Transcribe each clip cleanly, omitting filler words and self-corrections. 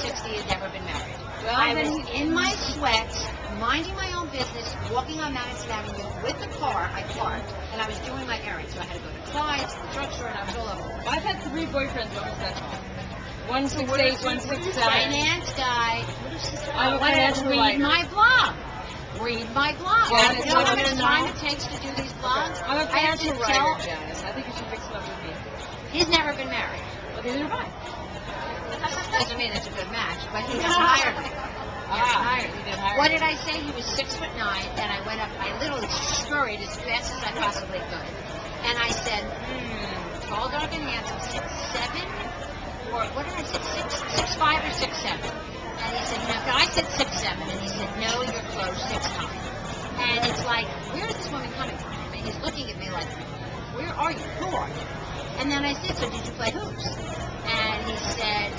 60, had never been married. Well, I was in my sweats, minding my own business, walking on Madison Avenue with the car I parked, and I was doing my errands. So I had to go to Clyde's, to the drugstore, and I was all over. I've had 3 boyfriends over that long. 168, 167. Finance guy. I'm a financial Read writer. my blog. Read my blog. Janice, You know how you much wanna time know? it takes to do these blogs? I'm a I have to financial tell. writer, Janice. I think you should mix it up with me. He's never been married. Well, neither have I. Doesn't mean it's a good match, but he just hired me. Hired. You did hire What me. did I say? He was 6'9", and I went up. I literally scurried as fast as I possibly could, and I said, "Tall, dark, and handsome, 6'7", or what did I say? 6'5" or 6'7". And he said, "No." I said 6'7", and he said, "No, you're close, 6'9". And it's like, where is this woman coming from? I mean, he's looking at me like, "Where are you? Who are you?" And then I said, "So did you play hoops?" And he said,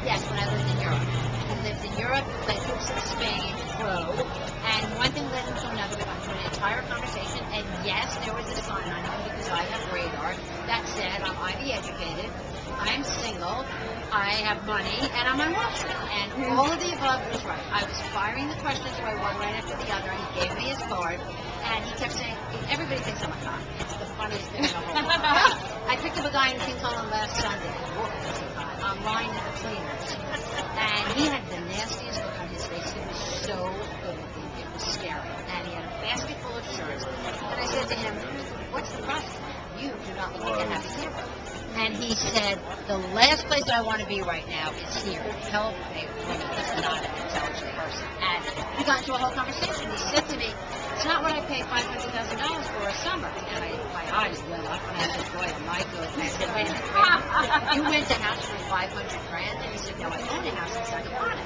"Yes, when I lived in Europe." He lived in Europe, played hoops in Spain, pro, and one thing led into another. We went through an entire conversation, and yes, there was a sign on him because I have radar that said I'm Ivy educated, I'm single, I have money, and I'm on Wall Street. And all of the above was right. I was firing the questions right one right after the other. He gave me his card, and he kept saying, everybody thinks I'm a cop. It's the funniest thing in the whole world. I picked up a guy in King Cullen last Sunday. I'm lying to the cleaners. And he had the nastiest look on his face. He was so good looking. It was scary. And he had a basket full of shirts. And I said to him, "What's the process? You do not look like a happy camper." And he said, "The last place I want to be right now is here. Help a woman who's not an intelligent person." And we got into a whole conversation. He said to me, "It's not what I paid $500,000 for a summer." And my eyes lit up, and I said, "Boy, am I good." And I said, "Wait a minute. You rent a house for $500,000?" And he said, "No, I own a house in Sacramento."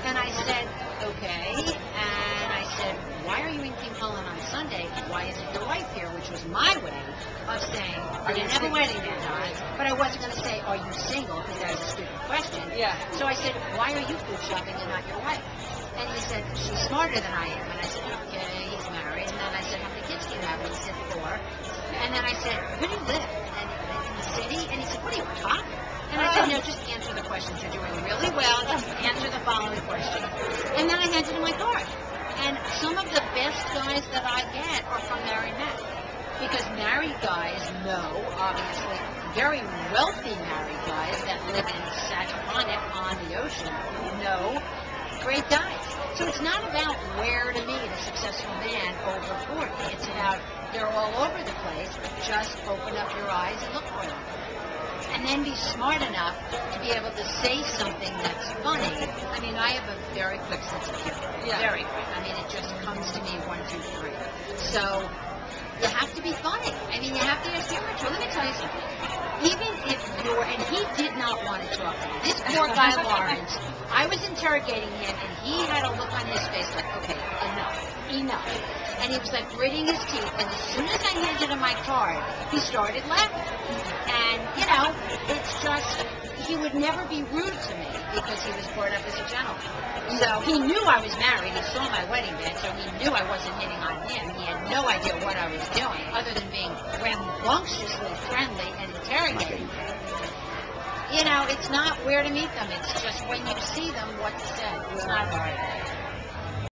And I said, "Okay." And I said, "Why are you in King Cullen on Sunday? Why isn't your wife here?" Which was my way of saying, I didn't have a wedding that night, but I wasn't going to say, "Are you single?" because that was a stupid question. Yeah. So I said, "Why are you food shopping and not your wife?" And he said, "She's smarter than I am." And I said, "Okay, he's married." And then I said, "How many kids do you have?" And he said, 4. And then I said, "Where do you live?" And in the city? And he said, "What are you, a cop?" And I said, "No, just answer the questions. You're doing really well. Just answer the following question." And then I handed him my card. And some of the best guys that I get are from married men. Because married guys know, obviously, very wealthy married guys that live in Sacramento on the ocean know great guys. So it's not about where to meet a successful man over 40. It's about they're all over the place. Just open up your eyes and look for them. And then be smart enough to be able to say something that's funny. I mean, I have a very quick sense of humor. Yeah. Very quick. I mean, it just comes to me 1, 2, 3. So you have to be funny. I mean, you have to use humor. So let me tell you something. Even if you're, and he did not want to talk to me. This poor guy, Lawrence, I was interrogating him, and he had a look on his face like, "Okay, enough. And he was like gritting his teeth, and as soon as I handed him my card, he started laughing. And, you know, it's just, he would never be rude to me because he was brought up as a gentleman. So he knew I was married. He saw my wedding band, so he knew I wasn't hitting on him. He had no idea what I was doing, other than being rambunctiously friendly and interrogating me. You know, it's not where to meet them. It's just when you see them, what to say. It's not right.